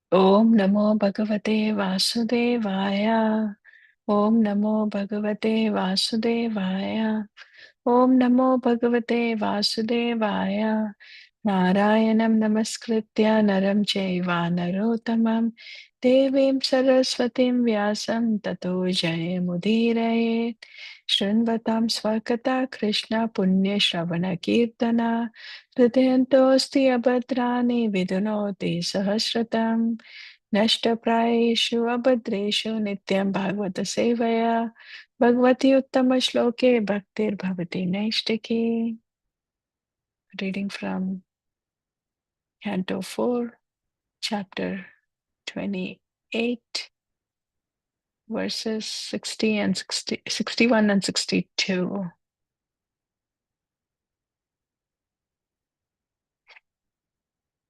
Om Namo Bhagavate Vasudevaya. Om Namo Bhagavate Vasudevaya. Om Namo Bhagavate Vasudevaya. Narayanam Namaskritya Naram Chaiva Narottamam Devim Saraswatim Vyasam Tato Jayamudhirayet Shrinvatam Swakata Krishna Punya Shravana Kirtana Hridayantosti Abhadrani Vidunoti Sahasratam नष्टप्रायेषु अभद्रेषु नित्यं भागवत सेवया भगवती उत्तम श्लोके भक्तिर्भवति नैष्टिकी. Reading from Canto 4, Chapter 28, verses 60 and 61 and 62.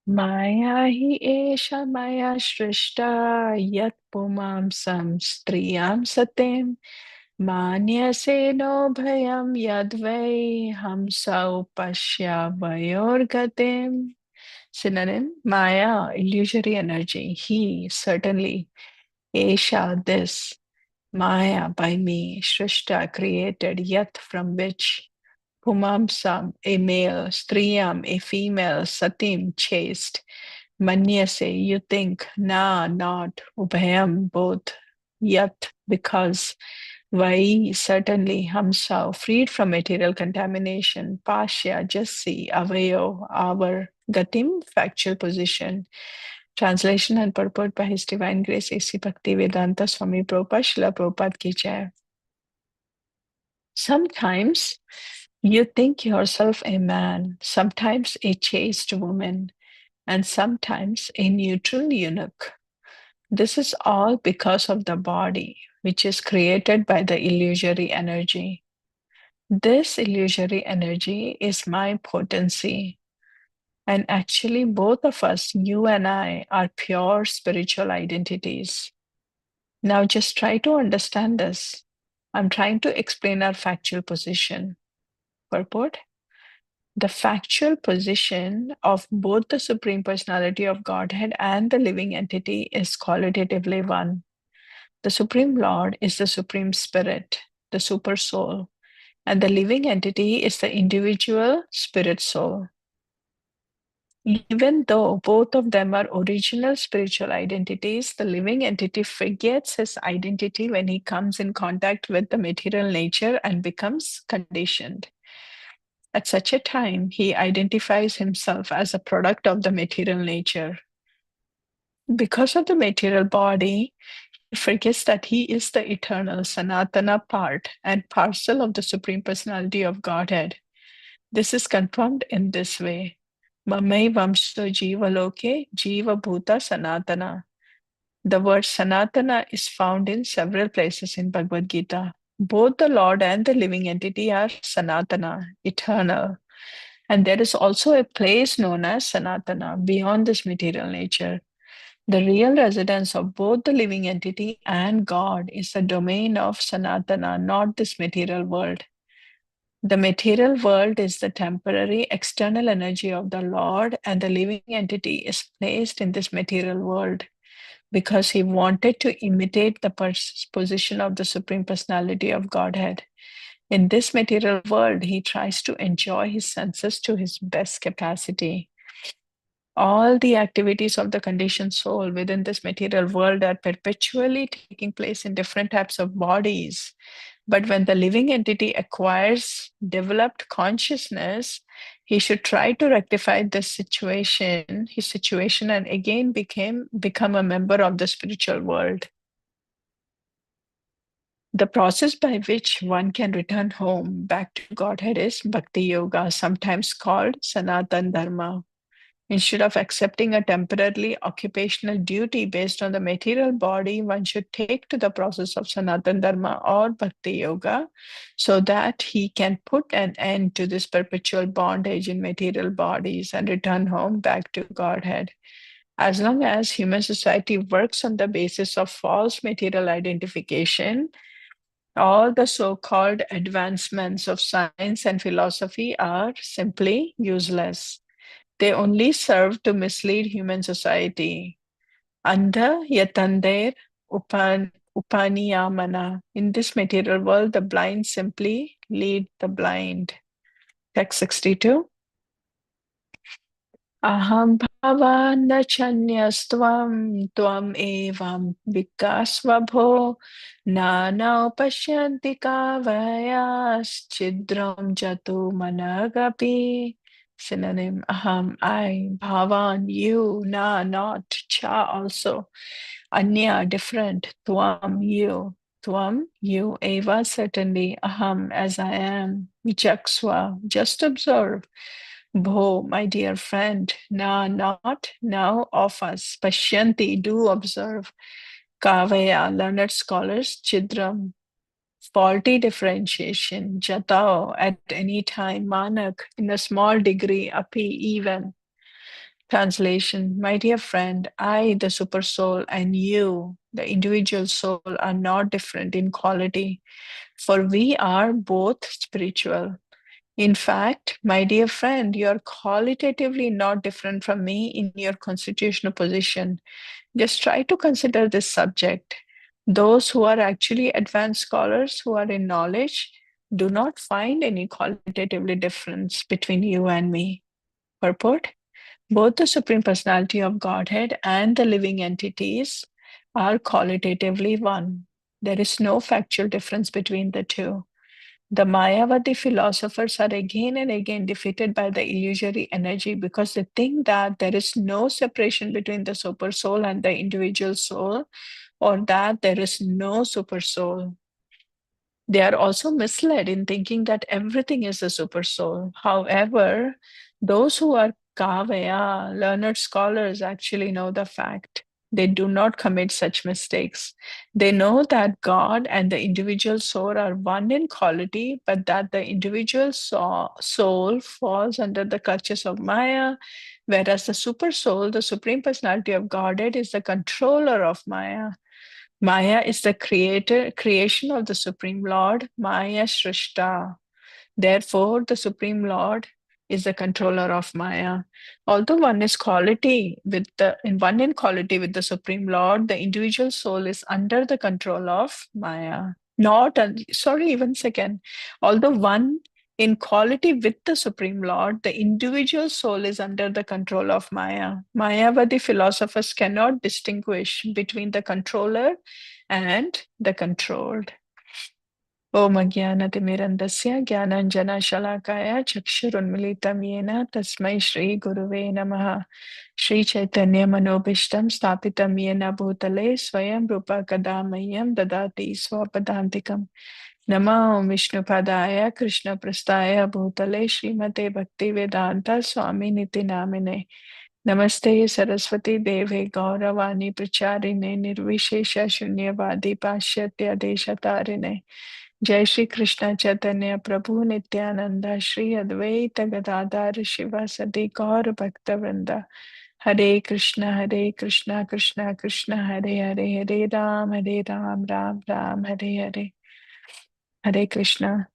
Maya hi esha maya shrishta yat pumamsam striyam satim Manyase no bhayam yadvai hamsa upashya vayorgatim. Synonym: Maya, illusory energy. He, certainly. Esha, this. Maya, by me. Shrishta, created. Yat, from which. Pumamsam, a male. Striyam, a female. Satim, chaste. Manyase, you think. Na, not. Ubhayam, both. Yat, because. Vai, certainly, Hamsa, freed from material contamination, Pashya, just see, Avayo, our, Gatim, factual position. Translation and purport by His Divine Grace A.C. Bhakti Vedanta Swami Prabhupada, Srila Prabhupada Ki Jai. Sometimes you think yourself a man, sometimes a chaste woman, and sometimes a neutral eunuch. This is all because of the body, which is created by the illusory energy. This illusory energy is my potency. And actually, both of us, you and I, are pure spiritual identities. Now, just try to understand this. I'm trying to explain our factual position. Purport: the factual position of both the Supreme Personality of Godhead and the living entity is qualitatively one. The Supreme Lord is the Supreme Spirit, the Super Soul, and the living entity is the individual spirit soul. Even though both of them are original spiritual identities, the living entity forgets his identity when he comes in contact with the material nature and becomes conditioned. At such a time, he identifies himself as a product of the material nature. Because of the material body, he forgets that he is the eternal Sanatana part and parcel of the Supreme Personality of Godhead. This is confirmed in this way. Mamai Vamsho Jiva Loke Jiva Bhuta Sanatana. The word Sanatana is found in several places in Bhagavad Gita. Both the Lord and the living entity are Sanatana, eternal. And there is also a place known as Sanatana, beyond this material nature. The real residence of both the living entity and God is the domain of Sanatana, not this material world. The material world is the temporary external energy of the Lord, and the living entity is placed in this material world because he wanted to imitate the position of the Supreme Personality of Godhead. In this material world, he tries to enjoy his senses to his best capacity. All the activities of the conditioned soul within this material world are perpetually taking place in different types of bodies. But when the living entity acquires developed consciousness, he should try to rectify this situation, his situation, and again become a member of the spiritual world. The process by which one can return home back to Godhead is Bhakti Yoga, sometimes called Sanatan Dharma. Instead of accepting a temporarily occupational duty based on the material body, one should take to the process of Sanatan Dharma or Bhakti Yoga so that he can put an end to this perpetual bondage in material bodies and return home back to Godhead. As long as human society works on the basis of false material identification, all the so-called advancements of science and philosophy are simply useless. They only serve to mislead human society. Anda Yatandir Upaniyamana. In this material world, the blind simply lead the blind. Text 62. Aham bhavan chanyastvam tvam evam vikasvabho nanau pashyanti kavayas chidram jatu managapi. Synonym: Aham, I, bhavan, you, na, not, cha, also, anya, different, tvam, you, eva, certainly, aham, as I am, vichaksva, just observe. Bho, my dear friend, na, not, now of us, pashyanti, do observe, kavaya, learned scholars, chidram, faulty differentiation, jatao, at any time, manak, in a small degree, api, even. Translation: My dear friend, I, the super soul, and you, the individual soul, are not different in quality, for we are both spiritual. In fact, my dear friend, you are qualitatively not different from me in your constitutional position. Just try to consider this subject. Those who are actually advanced scholars who are in knowledge do not find any qualitatively difference between you and me. Purport: Both the Supreme Personality of Godhead and the living entities are qualitatively one. There is no factual difference between the two. The Mayavadi philosophers are again and again defeated by the illusory energy because they think that there is no separation between the super soul and the individual soul, or that there is no super soul. They are also misled in thinking that everything is the super soul. However, those who are Kavaya, learned scholars, actually know the fact. They do not commit such mistakes. They know that God and the individual soul are one in quality, but that the individual soul falls under the clutches of Maya, whereas the super soul, the Supreme Personality of Godhead, is the controller of Maya. Maya is the creation of the Supreme Lord, Maya Shrishta. Therefore, the Supreme Lord is the controller of Maya. Although one in quality with the Supreme Lord, the individual soul is under the control of Maya. Not, sorry, even second. Although one in quality with the Supreme Lord, the individual soul is under the control of Maya. Mayavadi philosophers cannot distinguish between the controller and the controlled. ॐ अज्ञानतिमिरन्दस्य ज्ञानाञ्जनशलाकाय चक्षुरुन्मिलितं येन तस्मै श्रीगुरुवे नमः। श्रीचैतन्यमनोभीष्टं स्थापितं येन भूतले स्वयं रूपा कदा मह्यं ददाति स्वपदान्तिकम्। नमो विष्णुपदाय कृष्णप्रस्थाय भूतले श्रीमते भक्तिवेदान्त स्वामिनिति नामिने। नमस्ते सरस्वती देवे गौरवाणी प्रचारिणे निर्विशेष शून्यवादी पाश्चात्य देशतारिणे। जय श्री कृष्ण चैतन्य प्रभु नित्यानंद श्री अद्वैत गदाधर शिवासदि गौर भक्त वृंदा। हरे कृष्ण कृष्ण कृष्ण हरे हरे, हरे Ram Ram Ram Hare Hare. Hare Krishna.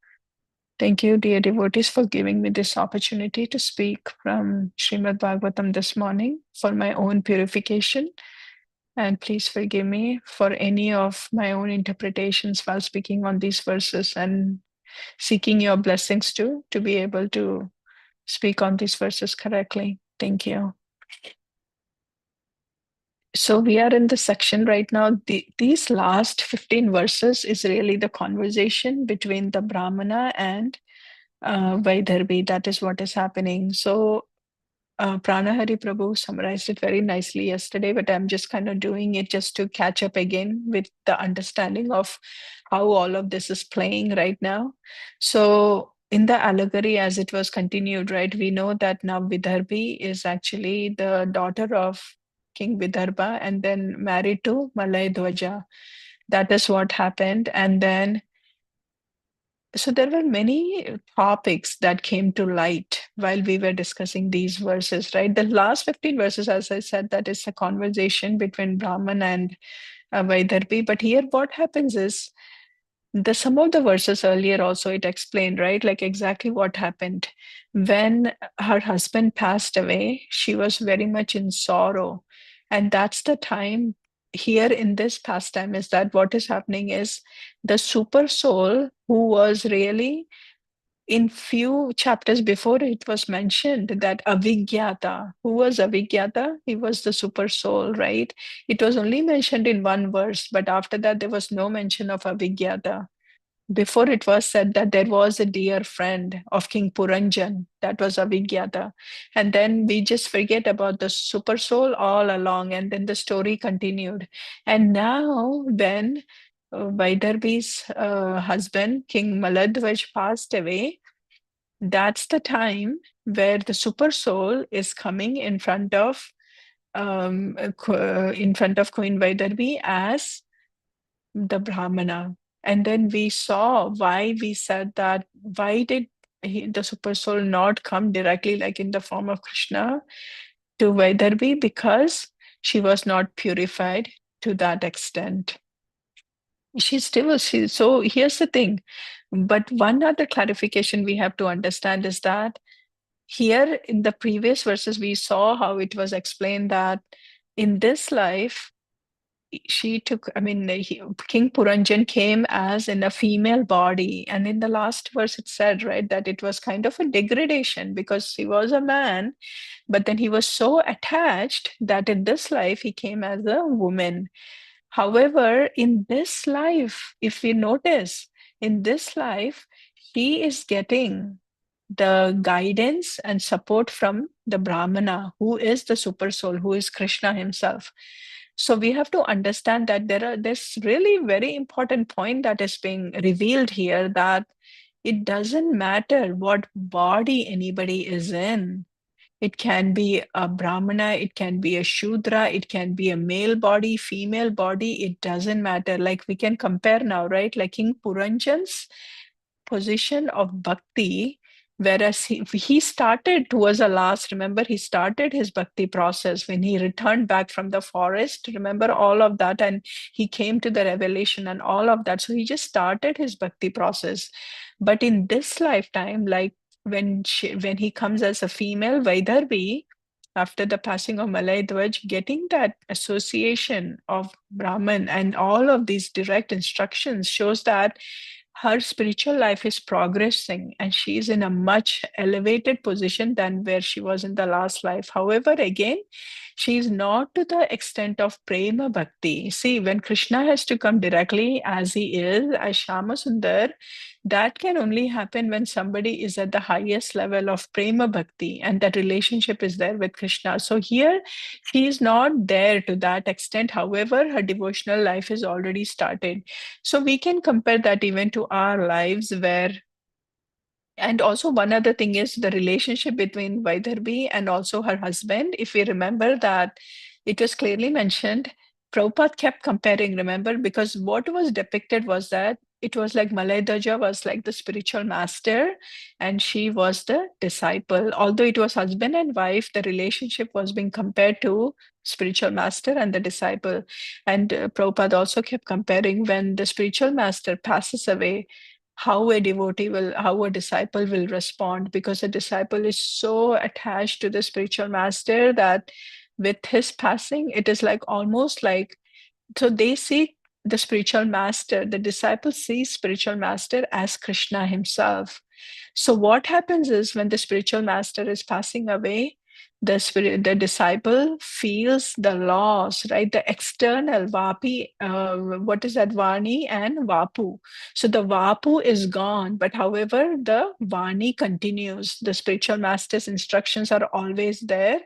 Thank you, dear devotees, for giving me this opportunity to speak from Srimad Bhagavatam this morning for my own purification. And please forgive me for any of my own interpretations while speaking on these verses, and seeking your blessings too, to be able to speak on these verses correctly. Thank you. So we are in the section right now. These last 15 verses is really the conversation between the Brahmana and Vaidharvi. That is what is happening. So Pranahari Prabhu summarized it very nicely yesterday, but I'm just kind of doing it just to catch up again with the understanding of how all of this is playing right now. So in the allegory, as it was continued, right, we know that now Vidarbhi is actually the daughter of King Vidarbha and then married to Malay Dwaja. That is what happened. And then so there were many topics that came to light while we were discussing these verses, right? The last 15 verses, as I said, that is a conversation between Brahman and Vaidarbhi. But here what happens is some of the verses earlier also it explained, right? Like exactly what happened. When her husband passed away, she was very much in sorrow. And that's the time here in this pastime, is that what is happening is the super soul, who was really in few chapters before, it was mentioned that Avigyata. Who was Avigyata? He was the super soul, right? It was only mentioned in one verse, but after that there was no mention of Avigyata. Before, it was said that there was a dear friend of King Puranjan, that was Avigyata. And then we just forget about the super soul all along, and then the story continued. And now, when Vaidarbi's husband, King Maladhvaj, passed away, that's the time where the super soul is coming in front of Queen Vaidarbi as the Brahmana. And then we saw why we said that, why did the super soul not come directly, like in the form of Krishna, to Vaidarbi? Because she was not purified to that extent. So here's the thing. But one other clarification we have to understand is that here in the previous verses, we saw how it was explained that in this life, she took, I mean, King Puranjan came as in a female body. And in the last verse, it said, right, that it was kind of a degradation because he was a man, but then he was so attached that in this life, he came as a woman. However, in this life, if we notice, in this life, she is getting the guidance and support from the Brahmana, who is the super soul, who is Krishna himself. So we have to understand that there's really very important point that is being revealed here, that it doesn't matter what body anybody is in. It can be a Brahmana, it can be a Shudra, it can be a male body, female body, it doesn't matter. Like we can compare now, right? Like King Puranjan's position of bhakti, whereas he started towards the last. Remember, he started his bhakti process when he returned back from the forest. Remember all of that, and he came to the revelation and all of that. So he just started his bhakti process. But in this lifetime, like when he comes as a female Vaidharvi, after the passing of Malay Dwaj, getting that association of Brahman and all of these direct instructions shows that her spiritual life is progressing and she is in a much elevated position than where she was in the last life. However, again, she is not to the extent of prema bhakti. See, when Krishna has to come directly as he is, as Shama Sundar, that can only happen when somebody is at the highest level of prema bhakti and that relationship is there with Krishna. So here, she is not there to that extent. However, her devotional life is already started. So we can compare that even to our lives where, and also one other thing is the relationship between Vaidharbi and also her husband. If we remember that it was clearly mentioned, Prabhupada kept comparing, remember, because what was depicted was that it was like Malay Daja was like the spiritual master and she was the disciple. Although it was husband and wife, the relationship was being compared to spiritual master and the disciple. And Prabhupada also kept comparing when the spiritual master passes away, how a disciple will respond, because a disciple is so attached to the spiritual master that with his passing, it is like almost like, so they see the spiritual master, the disciple sees spiritual master as Krishna himself. So what happens is when the spiritual master is passing away, the disciple feels the loss, right? The external vapi, what is that, Vani and Vapu. So the Vapu is gone, but however, the Vani continues. The spiritual master's instructions are always there.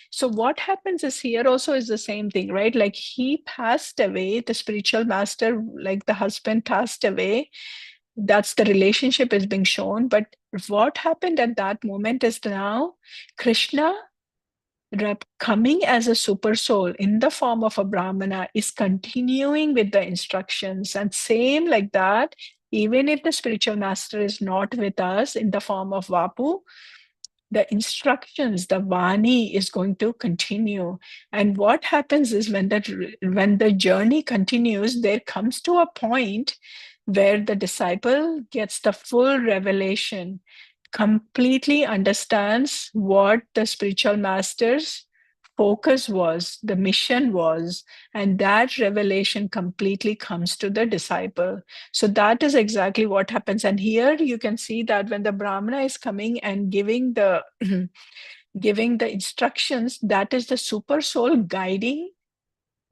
So what happens is here also is the same thing, right? Like he passed away, the spiritual master, like the husband passed away, that's the relationship is being shown. But what happened at that moment is now Krishna coming as a super soul in the form of a Brahmana is continuing with the instructions. And same like that, even if the spiritual master is not with us in the form of Vapu, the instructions, the Vani is going to continue. And what happens is when the journey continues, there comes to a point where the disciple gets the full revelation, completely understands what the spiritual master's focus was, the mission was, and that revelation completely comes to the disciple. So that is exactly what happens. And here you can see that when the Brahmana is coming and giving the giving the instructions, that is the super soul guiding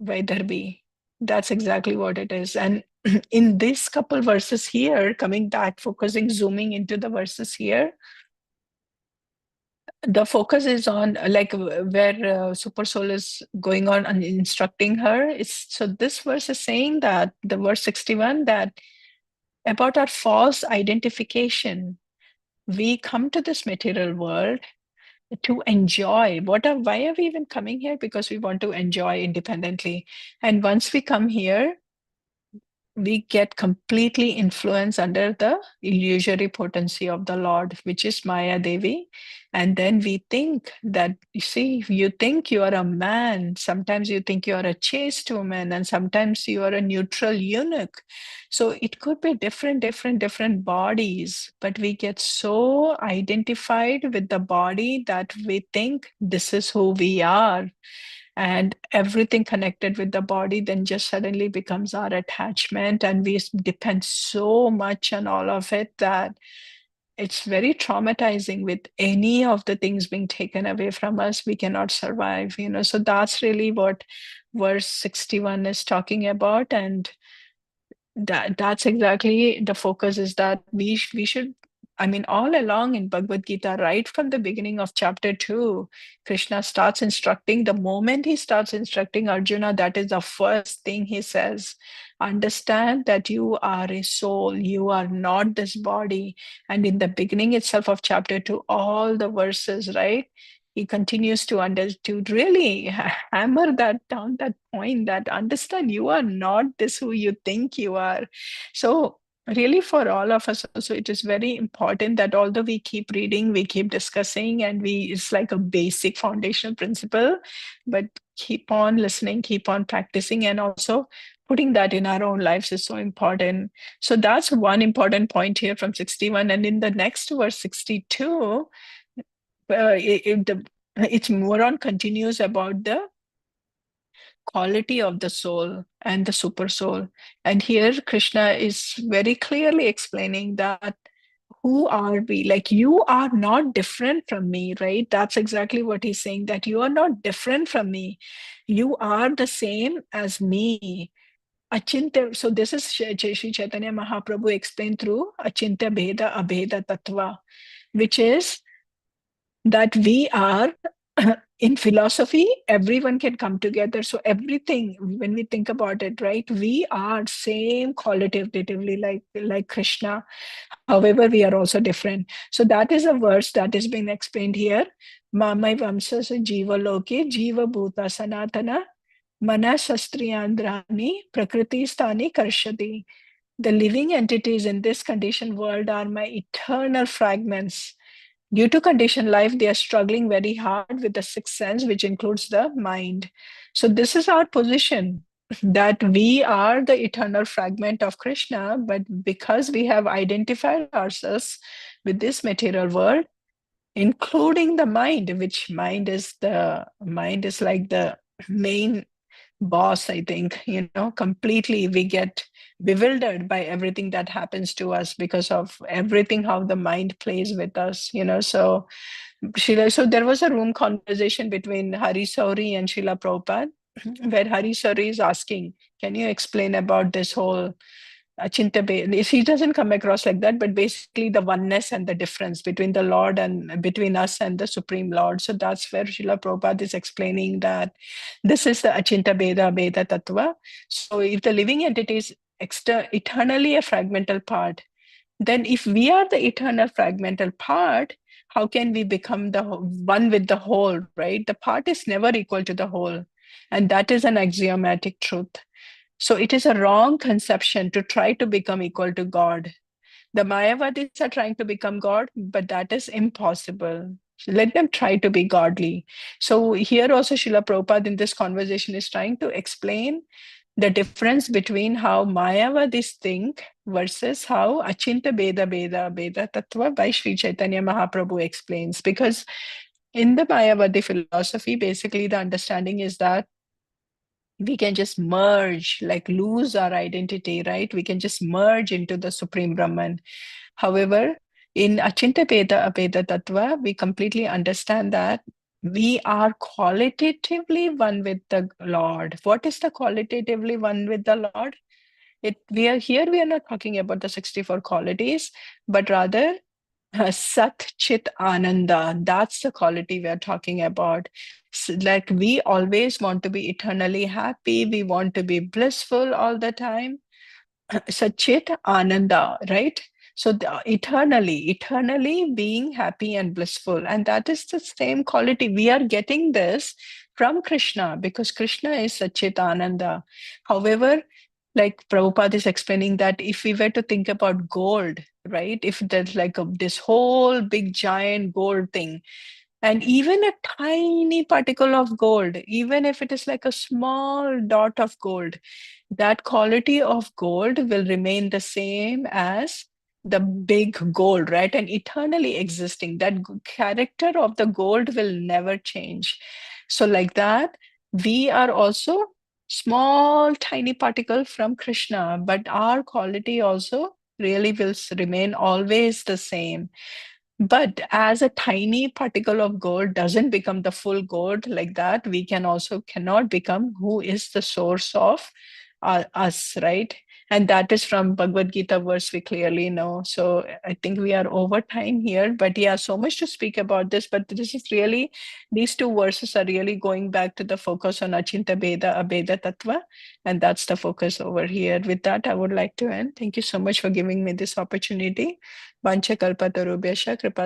Vaidarbhi. That's exactly what it is. And in this couple verses here, coming back, focusing, zooming into the verses here, the focus is on like where super soul is going on and instructing her. It's so this verse is saying that the verse 61 that about our false identification, we come to this material world to enjoy. Why are we even coming here? Because we want to enjoy independently. And once we come here, we get completely influenced under the illusory potency of the Lord, which is Maya Devi. And then we think that, you see, you think you are a man, sometimes you think you are a chaste woman, and sometimes you are a neutral eunuch. So it could be different bodies, but we get so identified with the body that we think this is who we are, and everything connected with the body then just suddenly becomes our attachment, and we depend so much on all of it that it's very traumatizing. With any of the things being taken away from us, we cannot survive, so that's really what verse 61 is talking about. And that's exactly the focus, is that we should, I mean, all along in Bhagavad Gita, right from the beginning of chapter 2, Krishna starts instructing. The moment he starts instructing Arjuna, that is the first thing he says: understand that you are a soul, you are not this body. And in the beginning itself of chapter 2, all the verses, right, he continues to really hammer that down, that point, that understand you are not this who you think you are. So really, for all of us also, it is very important that although we keep reading, we keep discussing, and it's like a basic foundational principle, but keep on listening, keep on practicing, and also putting that in our own lives is so important. So that's one important point here from 61. And in the next verse 62, it's more on continues about the quality of the soul and the super soul. And here Krishna is very clearly explaining that who are we? Like, you are not different from me, right? That's exactly what he's saying, that you are not different from me. You are the same as me. Achintya. So this is Sri Chaitanya Mahaprabhu explained through Achintya Bheda Abheda Tattva, which is that we are in philosophy, everyone can come together. So everything, when we think about it, right, we are same qualitatively, like Krishna. However, we are also different. So that is a verse that is being explained here. Mamai vamsas jiva loke jiva bhuta sanatana mana sastriyandrani prakriti stani karshati. The living entities in this conditioned world are my eternal fragments. Due to conditioned life, they are struggling very hard with the sixth sense, which includes the mind. So, this is our position, that we are the eternal fragment of Krishna, but because we have identified ourselves with this material world, including the mind, which mind is like the main boss, I think, completely we get bewildered by everything that happens to us because of everything, how the mind plays with us, So, so there was a room conversation between Hari Sauri and Srila Prabhupada, where Hari Sauri is asking, can you explain about this whole Achintya? He doesn't come across like that, but basically the oneness and the difference between the Lord and between us and the Supreme Lord. So that's where Srila Prabhupada is explaining that this is the Achintya Bheda Tattva. So if the living entity is eternally a fragmental part, then if we are the eternal fragmental part, how can we become the one with the whole, right? The part is never equal to the whole. And that is an axiomatic truth. So it is a wrong conception to try to become equal to God. The Mayavadis are trying to become God, but that is impossible. Let them try to be godly. So here also Srila Prabhupada in this conversation is trying to explain the difference between how Mayavadis think versus how Achinta Beda Tattva by Sri Chaitanya Mahaprabhu explains. Because In the Mayavadi philosophy, basically the understanding is that we can just merge, like lose our identity, right? We can just merge into the Supreme Brahman. However, in Achinta Beda Abeda Tattva, we completely understand that we are qualitatively one with the Lord. What is the qualitatively one with the Lord? We are not talking about the 64 qualities, but rather Sat Chit Ananda. That's the quality we are talking about. Like we always want to be eternally happy, we want to be blissful all the time. Sachit Ananda, right? So eternally being happy and blissful. And that is the same quality. We are getting this from Krishna because Krishna is Sachit Ananda. However, like Prabhupada is explaining that if we were to think about gold, right? If there's like this whole big giant gold thing, and even a tiny particle of gold, even if it is like a small dot of gold, that quality of gold will remain the same as the big gold, right? And eternally existing. That character of the gold will never change. So, like that, we are also small, tiny particle from Krishna, but our quality also really will remain always the same. But as a tiny particle of gold doesn't become the full gold like that, we can also cannot become who is the source of us, right? And that is from Bhagavad Gita verse we clearly know. So I think we are over time here, but yeah, so much to speak about this. But this is really, these two verses are really going back to the focus on Achinta Beda, Abeda Tattva. And that's the focus over here. With that, I would like to end. Thank you so much for giving me this opportunity. Vancha kalpatarubhyascha kripa